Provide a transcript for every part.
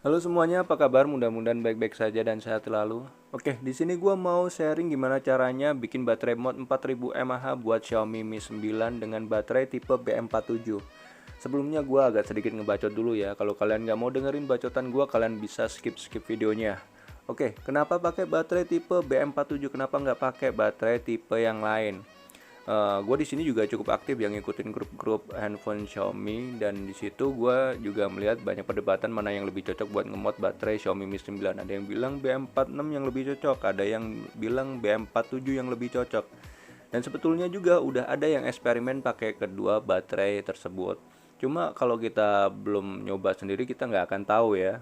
Halo semuanya, apa kabar? Mudah-mudahan baik-baik saja dan sehat selalu. Oke, di sini gua mau sharing gimana caranya bikin baterai mod 4000 mAh buat Xiaomi Mi 9 dengan baterai tipe BM47. Sebelumnya gua agak sedikit ngebacot dulu ya. Kalau kalian nggak mau dengerin bacotan gua, kalian bisa skip videonya. Oke, kenapa pakai baterai tipe BM47? Kenapa nggak pakai baterai tipe yang lain? Gue di sini juga cukup aktif yang ngikutin grup-grup handphone Xiaomi, dan di situ gue juga melihat banyak perdebatan mana yang lebih cocok buat ngemod baterai Xiaomi Mi 9. Ada yang bilang BM46 yang lebih cocok, ada yang bilang BM47 yang lebih cocok. Dan sebetulnya juga udah ada yang eksperimen pakai kedua baterai tersebut. Cuma kalau kita belum nyoba sendiri kita nggak akan tahu ya.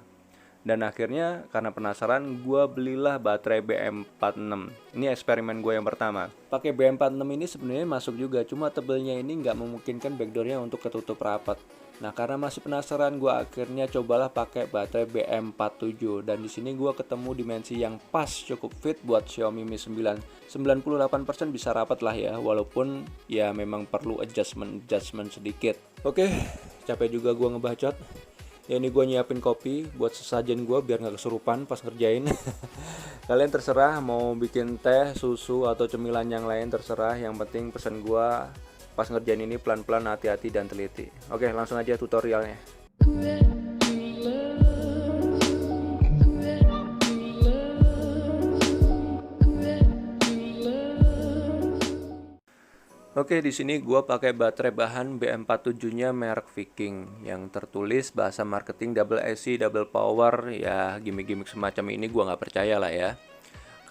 Dan akhirnya karena penasaran gue belilah baterai BM46. Ini eksperimen gue yang pertama. Pakai BM46 ini sebenarnya masuk juga, cuma tebelnya ini nggak memungkinkan backdoornya untuk ketutup rapat. Nah, karena masih penasaran, gue akhirnya cobalah pakai baterai BM47, dan di sini gue ketemu dimensi yang pas, cukup fit buat Xiaomi Mi 9. 98% bisa rapat lah ya, walaupun ya memang perlu adjustment sedikit. Oke, capek juga gue ngebacot. Ya, ini gue nyiapin kopi buat sesajen gue biar nggak kesurupan pas ngerjain. Kalian terserah mau bikin teh, susu, atau cemilan yang lain, terserah. Yang penting pesan gue pas ngerjain ini pelan-pelan, hati-hati, dan teliti. Oke, langsung aja tutorialnya. Oke, di sini gua pakai baterai bahan BM47-nya merek Viking yang tertulis bahasa marketing double AC, double power, ya gimmick-gimmick semacam ini gua nggak percaya lah ya.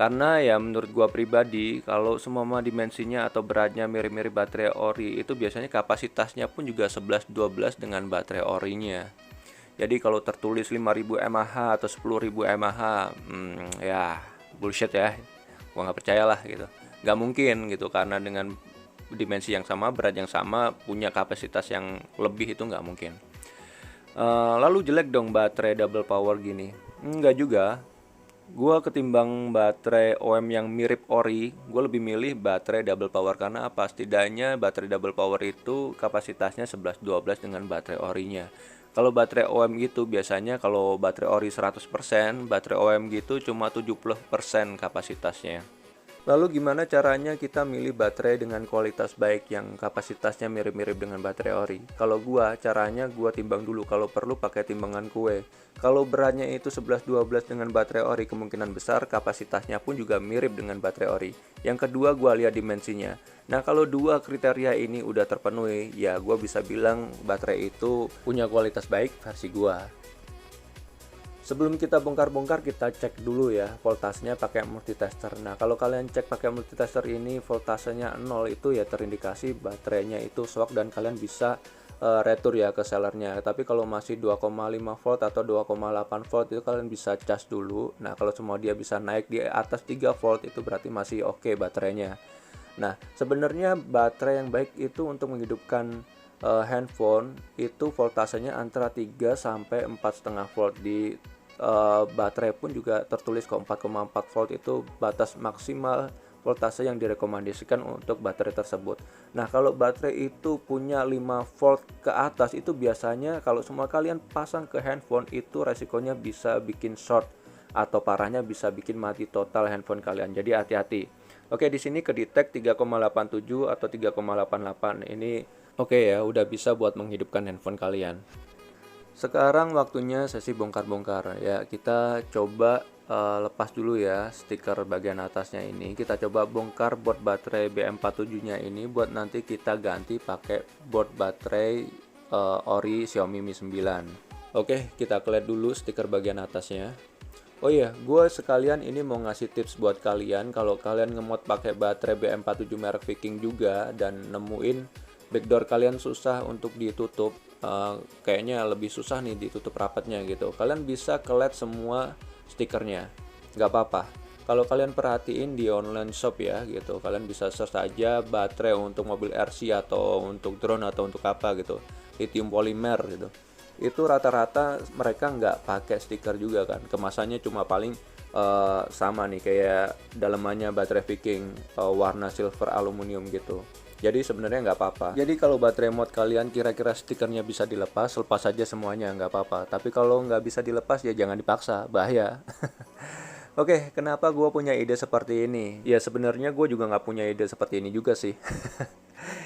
Karena ya menurut gua pribadi, kalau semua dimensinya atau beratnya mirip-mirip baterai ori, itu biasanya kapasitasnya pun juga 11-12 dengan baterai orinya. Jadi kalau tertulis 5000 mAh atau 10.000 mAh, ya bullshit ya. Gua nggak percaya lah gitu. Nggak mungkin gitu, karena dengan dimensi yang sama, berat yang sama, punya kapasitas yang lebih, itu nggak mungkin. Lalu jelek dong baterai double power gini? Nggak juga. Gua ketimbang baterai OM yang mirip ori, gue lebih milih baterai double power. Karena apa? Setidaknya baterai double power itu kapasitasnya 11-12 dengan baterai orinya. Kalau baterai OM gitu biasanya, kalau baterai ori 100%, baterai OM gitu cuma 70% kapasitasnya. Lalu gimana caranya kita milih baterai dengan kualitas baik yang kapasitasnya mirip-mirip dengan baterai ori? Kalau caranya gua timbang dulu, kalau perlu pakai timbangan kue. Kalau beratnya itu 11-12 dengan baterai ori, kemungkinan besar kapasitasnya pun juga mirip dengan baterai ori. Yang kedua, gua lihat dimensinya. Nah, kalau dua kriteria ini udah terpenuhi, ya gua bisa bilang baterai itu punya kualitas baik versi gua. Sebelum kita bongkar-bongkar, kita cek dulu ya voltasenya pakai multitester. Nah, kalau kalian cek pakai multitester ini voltasenya 0, itu ya terindikasi baterainya itu shock dan kalian bisa retur ya ke sellernya. Tapi kalau masih 2,5 volt atau 2,8 volt, itu kalian bisa cas dulu. Nah, kalau semua dia bisa naik di atas 3 volt, itu berarti masih oke baterainya. Nah, sebenarnya baterai yang baik itu untuk menghidupkan handphone itu voltasenya antara 3 sampai 4,5 volt. Di baterai pun juga tertulis kok 4,4 volt itu batas maksimal voltase yang direkomendasikan untuk baterai tersebut. Nah, kalau baterai itu punya 5 volt ke atas, itu biasanya kalau semua kalian pasang ke handphone, itu resikonya bisa bikin short atau parahnya bisa bikin mati total handphone kalian. Jadi hati-hati. Oke, di sini kedetek 3,87 atau 3,88. Ini oke ya, udah bisa buat menghidupkan handphone kalian. Sekarang waktunya sesi bongkar-bongkar ya. Kita coba lepas dulu ya stiker bagian atasnya ini. Kita coba bongkar board baterai BM47-nya ini buat nanti kita ganti pakai board baterai ori Xiaomi Mi 9. Oke, kita klik dulu stiker bagian atasnya. Oh iya, gue sekalian ini mau ngasih tips buat kalian kalau kalian ngemod pakai baterai BM47 merek Viking juga dan nemuin backdoor kalian susah untuk ditutup, kayaknya lebih susah nih ditutup rapatnya gitu. Kalian bisa kelet semua stikernya, nggak apa-apa. Kalau kalian perhatiin di online shop ya gitu, kalian bisa search aja baterai untuk mobil RC atau untuk drone atau untuk apa gitu, lithium polymer gitu. Itu rata-rata mereka nggak pakai stiker juga kan, kemasannya cuma paling sama nih kayak dalemannya baterai Viking, warna silver aluminium gitu. Jadi sebenarnya nggak apa-apa. Jadi kalau baterai mod kalian kira-kira stikernya bisa dilepas, lepas aja semuanya, nggak apa-apa. Tapi kalau nggak bisa dilepas ya jangan dipaksa, bahaya. Oke, kenapa gue punya ide seperti ini? Ya sebenarnya gue juga nggak punya ide seperti ini juga sih.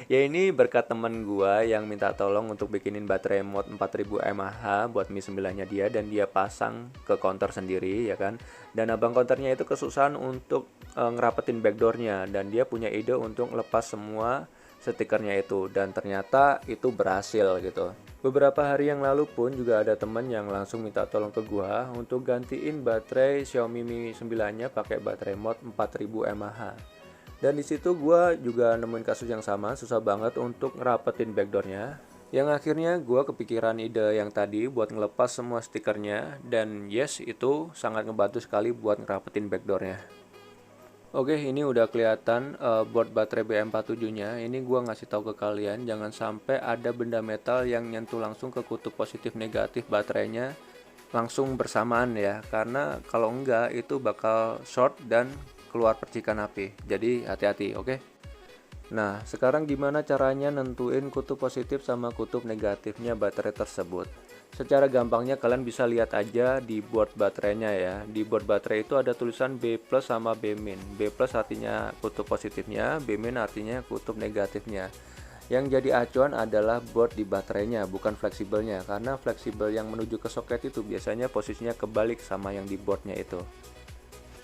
Ya ini berkat temen gue yang minta tolong untuk bikinin baterai mod 4000 mAh buat Mi 9-nya dia, dan dia pasang ke counter sendiri ya kan. Dan abang counternya itu kesusahan untuk ngerapetin backdoornya, dan dia punya ide untuk lepas semua stikernya itu, dan ternyata itu berhasil gitu. Beberapa hari yang lalu pun juga ada temen yang langsung minta tolong ke gua untuk gantiin baterai Xiaomi Mi 9-nya pakai baterai mod 4000 mAh. Dan di situ gua juga nemuin kasus yang sama, susah banget untuk ngerapetin backdoornya. Yang akhirnya gua kepikiran ide yang tadi buat ngelepas semua stikernya, dan yes, itu sangat ngebantu sekali buat ngerapetin backdoornya. Oke, ini udah kelihatan board baterai BM47-nya. Ini gua ngasih tahu ke kalian jangan sampai ada benda metal yang nyentuh langsung ke kutub positif negatif baterainya langsung bersamaan ya. Karena kalau enggak itu bakal short dan keluar percikan api. Jadi hati-hati, oke? Nah, sekarang gimana caranya nentuin kutub positif sama kutub negatifnya baterai tersebut? Secara gampangnya kalian bisa lihat aja di board baterainya ya. Di board baterai itu ada tulisan B+ sama B-. B+ artinya kutub positifnya, B- artinya kutub negatifnya. Yang jadi acuan adalah board di baterainya, bukan fleksibelnya. Karena fleksibel yang menuju ke soket itu biasanya posisinya kebalik sama yang di boardnya itu.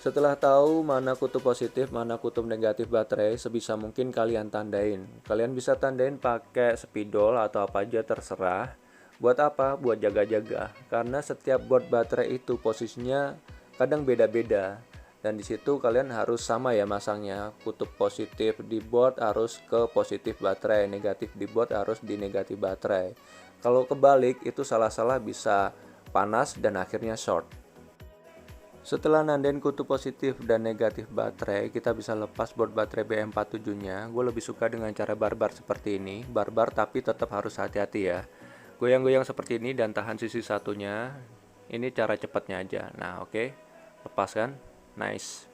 Setelah tahu mana kutub positif, mana kutub negatif baterai, sebisa mungkin kalian tandain. Kalian bisa tandain pakai spidol atau apa aja terserah. Buat apa? Buat jaga-jaga. Karena setiap board baterai itu posisinya kadang beda-beda. Dan di situ kalian harus sama ya masangnya. Kutub positif di board harus ke positif baterai, negatif di board harus di negatif baterai. Kalau kebalik itu salah-salah bisa panas dan akhirnya short. Setelah nandain kutub positif dan negatif baterai, kita bisa lepas board baterai BM47-nya. Gue lebih suka dengan cara barbar seperti ini. Barbar tapi tetap harus hati-hati ya. Goyang-goyang seperti ini dan tahan sisi satunya. Ini cara cepatnya aja. Nah, oke. Lepaskan. Nice.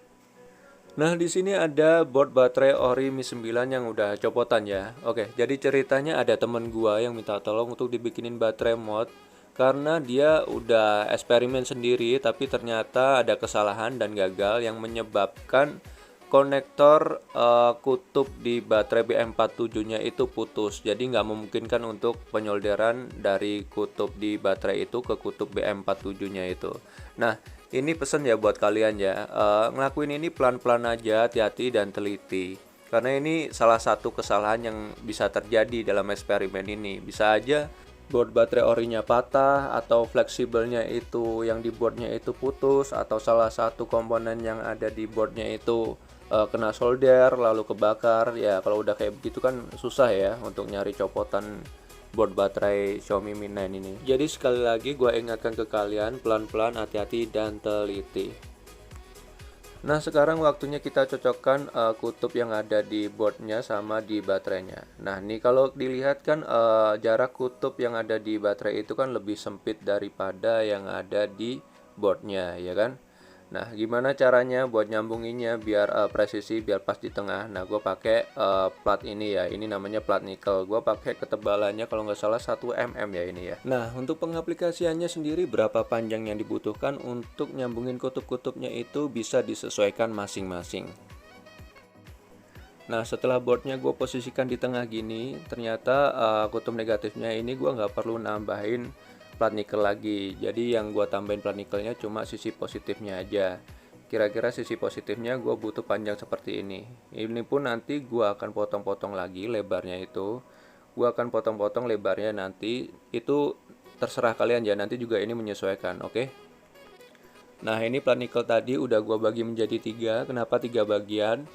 Nah, di sini ada board baterai ori Mi 9 yang udah copotan ya. Oke, jadi ceritanya ada temen gua yang minta tolong untuk dibikinin baterai mod karena dia udah eksperimen sendiri tapi ternyata ada kesalahan dan gagal yang menyebabkan konektor kutub di baterai BM47-nya itu putus. Jadi nggak memungkinkan untuk penyolderan dari kutub di baterai itu ke kutub BM47-nya itu. Nah, ini pesan ya buat kalian ya. Ngelakuin ini pelan-pelan aja, hati-hati dan teliti. Karena ini salah satu kesalahan yang bisa terjadi dalam eksperimen ini. Bisa aja board baterai orinya patah, atau fleksibelnya itu yang di boardnya itu putus, atau salah satu komponen yang ada di boardnya itu kena solder lalu kebakar. Ya kalau udah kayak begitu kan susah ya untuk nyari copotan board baterai Xiaomi Mi 9 ini. Jadi sekali lagi gue ingatkan ke kalian, pelan-pelan, hati-hati dan teliti. Nah, sekarang waktunya kita cocokkan kutub yang ada di boardnya sama di baterainya. Nah, nih kalau dilihat kan jarak kutub yang ada di baterai itu kan lebih sempit daripada yang ada di boardnya, ya kan? Nah, gimana caranya buat nyambunginnya biar presisi, biar pas di tengah? Nah, gue pakai plat ini ya. Ini namanya plat nikel. Gue pakai ketebalannya kalau nggak salah 1 mm ya ini ya. Nah, untuk pengaplikasiannya sendiri berapa panjang yang dibutuhkan untuk nyambungin kutub-kutubnya itu bisa disesuaikan masing-masing. Nah, setelah boardnya gue posisikan di tengah gini, ternyata kutub negatifnya ini gue nggak perlu nambahin plat nikel lagi. Jadi yang gue tambahin plat nikelnya cuma sisi positifnya aja. Kira-kira sisi positifnya gue butuh panjang seperti ini. Ini pun nanti gue akan potong-potong lagi lebarnya itu. Gue akan potong-potong lebarnya nanti. Itu terserah kalian ya, nanti juga ini menyesuaikan, oke? Nah, ini plat nikel tadi udah gue bagi menjadi 3. Kenapa 3 bagian?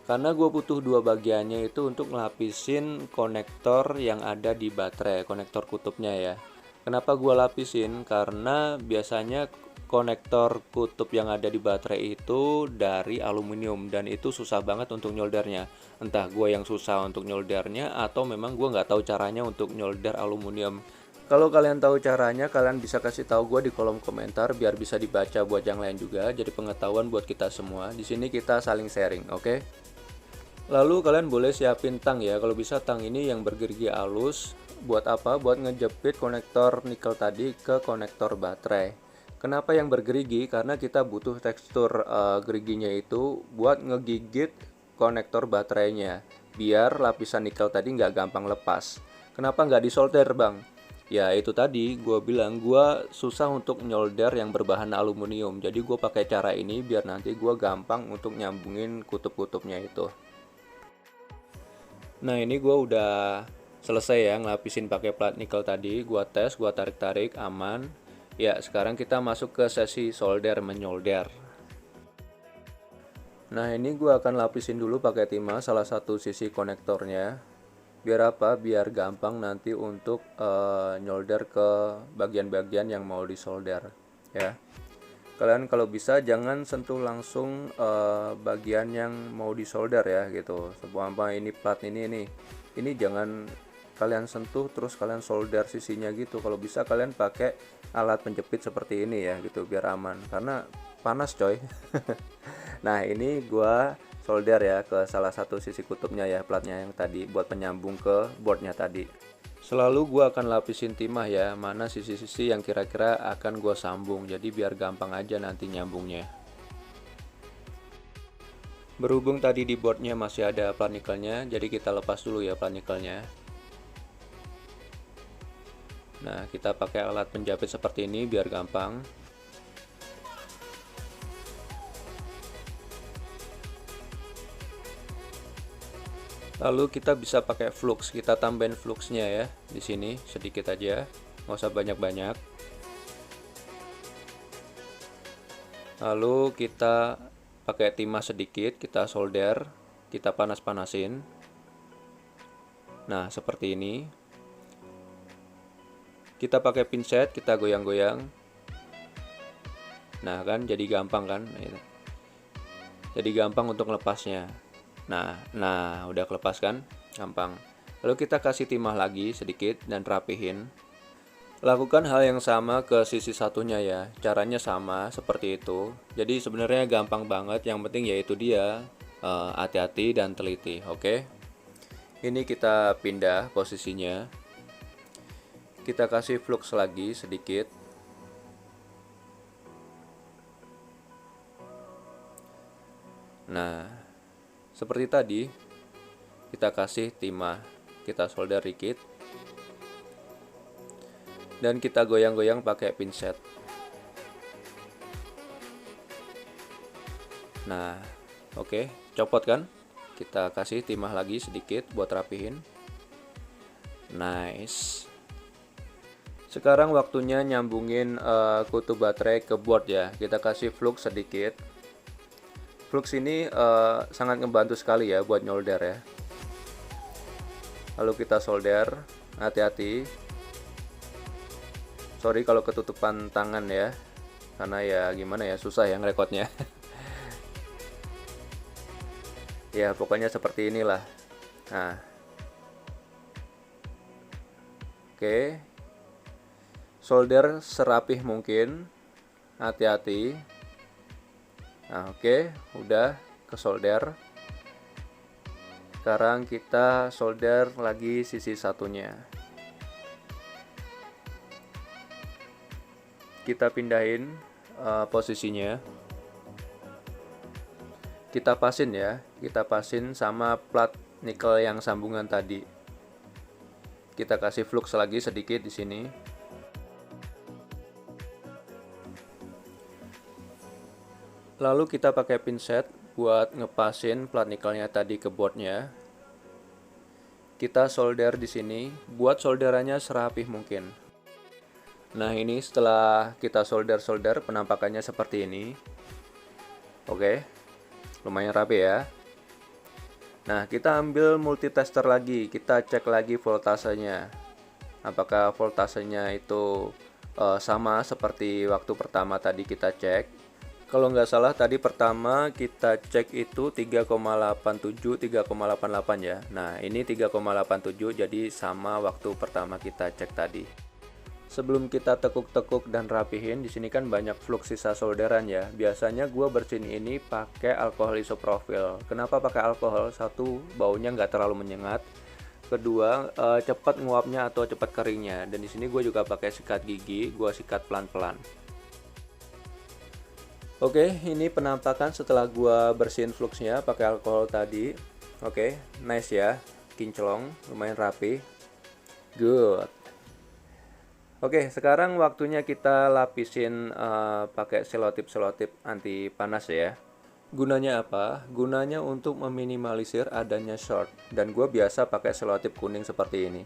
Karena gue butuh 2 bagiannya itu untuk ngelapisin konektor yang ada di baterai, konektor kutubnya ya. Kenapa gue lapisin? Karena biasanya konektor kutub yang ada di baterai itu dari aluminium dan itu susah banget untuk nyoldernya. Entah gue yang susah untuk nyoldernya atau memang gue nggak tahu caranya untuk nyolder aluminium. Kalau kalian tahu caranya, kalian bisa kasih tahu gue di kolom komentar biar bisa dibaca buat yang lain juga. Jadi pengetahuan buat kita semua. Di sini kita saling sharing, oke? Lalu kalian boleh siapin tang ya, kalau bisa tang ini yang bergerigi halus. Buat apa? Buat ngejepit konektor nikel tadi ke konektor baterai. Kenapa yang bergerigi? Karena kita butuh tekstur geriginya itu buat ngegigit konektor baterainya, biar lapisan nikel tadi nggak gampang lepas. Kenapa nggak disolder bang? Ya itu tadi gue bilang gue susah untuk nyolder yang berbahan aluminium. Jadi gue pakai cara ini biar nanti gue gampang untuk nyambungin kutub-kutubnya itu. Nah ini gue udah selesai ya ngelapisin pakai plat nikel tadi. Gue tes, gue tarik-tarik aman. Ya sekarang kita masuk ke sesi solder menyolder. Nah ini gue akan lapisin dulu pakai timah salah satu sisi konektornya. Biar apa? Biar gampang nanti untuk nyolder ke bagian-bagian yang mau disolder ya. Kalian kalau bisa jangan sentuh langsung bagian yang mau disolder ya gitu. Apa ini plat ini jangan kalian sentuh terus kalian solder sisinya gitu. Kalau bisa kalian pakai alat penjepit seperti ini ya gitu biar aman karena panas coy. Nah ini gua solder ya ke salah satu sisi kutubnya ya platnya yang tadi buat penyambung ke boardnya tadi. Selalu gua akan lapisin timah ya, mana sisi-sisi yang kira-kira akan gua sambung, jadi biar gampang aja nanti nyambungnya. Berhubung tadi di boardnya masih ada plat nikelnya, jadi kita lepas dulu ya plat nikelnya. Nah kita pakai alat penjepit seperti ini biar gampang. Lalu kita bisa pakai flux, kita tambahin fluxnya ya di sini sedikit aja, nggak usah banyak-banyak. Lalu kita pakai timah sedikit, kita solder, kita panas-panasin. Nah seperti ini. Kita pakai pinset, kita goyang-goyang. Nah kan jadi gampang kan? Jadi gampang untuk melepasnya. Nah, udah kelepas kan? Gampang. Lalu kita kasih timah lagi sedikit dan rapihin. Lakukan hal yang sama ke sisi satunya ya. Caranya sama seperti itu. Jadi sebenarnya gampang banget. Yang penting yaitu dia hati-hati dan teliti. Oke? Ini kita pindah posisinya. Kita kasih flux lagi sedikit. Nah, seperti tadi, kita kasih timah, kita solder dikit, dan kita goyang-goyang pakai pinset. Nah, oke, copot kan? Kita kasih timah lagi sedikit buat rapihin. Nice. Sekarang waktunya nyambungin kutub baterai ke board ya. Kita kasih flux sedikit. Flux ini sangat ngebantu sekali ya buat nyolder ya. Lalu kita solder, hati-hati. Sorry kalau ketutupan tangan ya, karena ya gimana ya susah ya ngerekodnya. Ya pokoknya seperti inilah. Nah, oke, solder serapih mungkin, hati-hati. Nah oke, udah ke solder. Sekarang kita solder lagi sisi satunya. Kita pindahin posisinya. Kita pasin ya, kita pasin sama plat nikel yang sambungan tadi. Kita kasih flux lagi sedikit di sini. Lalu kita pakai pinset buat ngepasin plat nikelnya tadi ke boardnya. Kita solder di sini, buat solderannya serapih mungkin. Nah ini setelah kita solder penampakannya seperti ini. Oke, lumayan rapi ya. Nah kita ambil multitester lagi, kita cek lagi voltasenya. Apakah voltasenya itu sama seperti waktu pertama tadi kita cek. Kalau nggak salah tadi pertama kita cek itu 3,87, 3,88 ya. Nah ini 3,87 jadi sama waktu pertama kita cek tadi. Sebelum kita tekuk-tekuk dan rapihin, di sini kan banyak flux sisa solderan ya. Biasanya gue bersihin ini pakai alkohol isopropil. Kenapa pakai alkohol? Satu, baunya nggak terlalu menyengat. Kedua, cepat nguapnya atau cepat keringnya. Dan di sini gue juga pakai sikat gigi, gue sikat pelan-pelan. Oke, ini penampakan setelah gue bersihin fluxnya pakai alkohol tadi. Oke, nice ya, kinclong, lumayan rapi. Good. Oke, sekarang waktunya kita lapisin pakai selotip anti panas ya. Gunanya apa? Gunanya untuk meminimalisir adanya short. Dan gue biasa pakai selotip kuning seperti ini.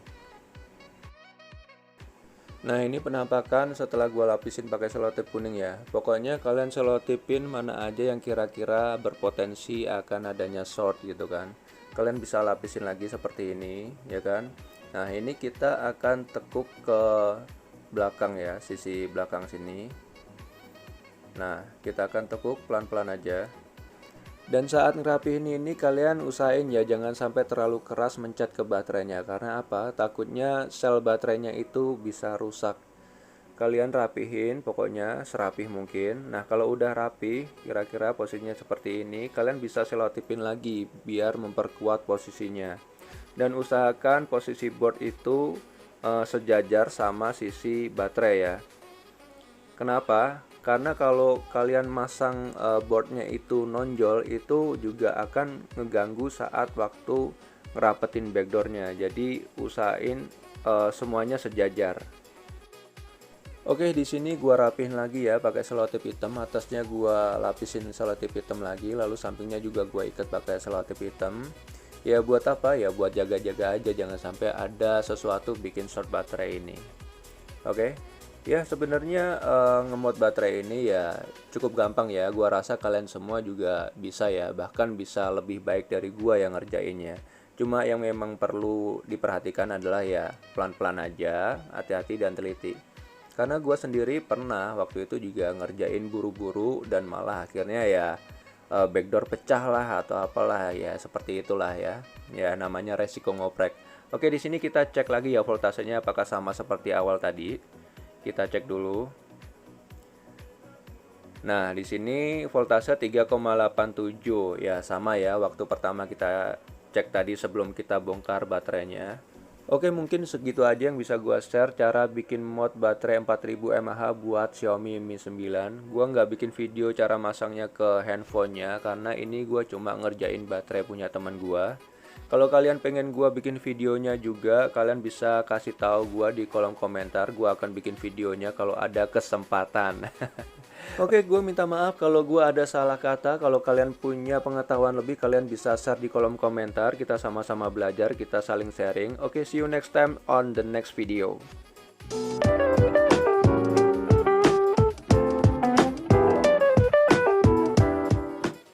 Nah, ini penampakan setelah gue lapisin pakai selotip kuning ya. Pokoknya kalian selotipin mana aja yang kira-kira berpotensi akan adanya short gitu kan. Kalian bisa lapisin lagi seperti ini, ya kan. Nah, ini kita akan tekuk ke belakang ya, sisi belakang sini. Nah, kita akan tekuk pelan-pelan aja. Dan saat ngerapihin ini kalian usahain ya jangan sampai terlalu keras mencet ke baterainya. Karena apa? Takutnya sel baterainya itu bisa rusak. Kalian rapihin pokoknya serapih mungkin. Nah, kalau udah rapi, kira-kira posisinya seperti ini, kalian bisa selotipin lagi biar memperkuat posisinya. Dan usahakan posisi board itu sejajar sama sisi baterai ya. Kenapa? Karena kalau kalian masang boardnya itu nonjol, itu juga akan ngeganggu saat waktu ngerapetin backdoornya. Jadi usahain semuanya sejajar. Oke, di sini gua rapihin lagi ya pakai selotip hitam. Atasnya gua lapisin selotip hitam lagi, lalu sampingnya juga gua ikat pakai selotip hitam. Ya buat apa? Ya buat jaga-jaga aja, jangan sampai ada sesuatu bikin short baterai ini. Oke. Ya sebenarnya ngemod baterai ini ya cukup gampang ya. Gua rasa kalian semua juga bisa ya, bahkan bisa lebih baik dari gua yang ngerjainnya. Cuma yang memang perlu diperhatikan adalah ya pelan-pelan aja, hati-hati dan teliti. Karena gua sendiri pernah waktu itu juga ngerjain buru-buru dan malah akhirnya ya backdoor pecah lah atau apalah ya, seperti itulah ya. Ya namanya resiko ngoprek. Oke, di sini kita cek lagi ya voltasenya apakah sama seperti awal tadi. Kita cek dulu. Nah, di sini voltase 3,87 ya, sama ya waktu pertama kita cek tadi sebelum kita bongkar baterainya. Oke, mungkin segitu aja yang bisa gua share cara bikin mod baterai 4000 mAh buat Xiaomi Mi 9. Gua nggak bikin video cara masangnya ke handphonenya karena ini gua cuma ngerjain baterai punya teman gua. Kalau kalian pengen gua bikin videonya juga, kalian bisa kasih tahu gua di kolom komentar. Gua akan bikin videonya kalau ada kesempatan. Oke, gua minta maaf kalau gua ada salah kata. Kalau kalian punya pengetahuan lebih, kalian bisa share di kolom komentar. Kita sama-sama belajar, kita saling sharing. Oke, see you next time on the next video.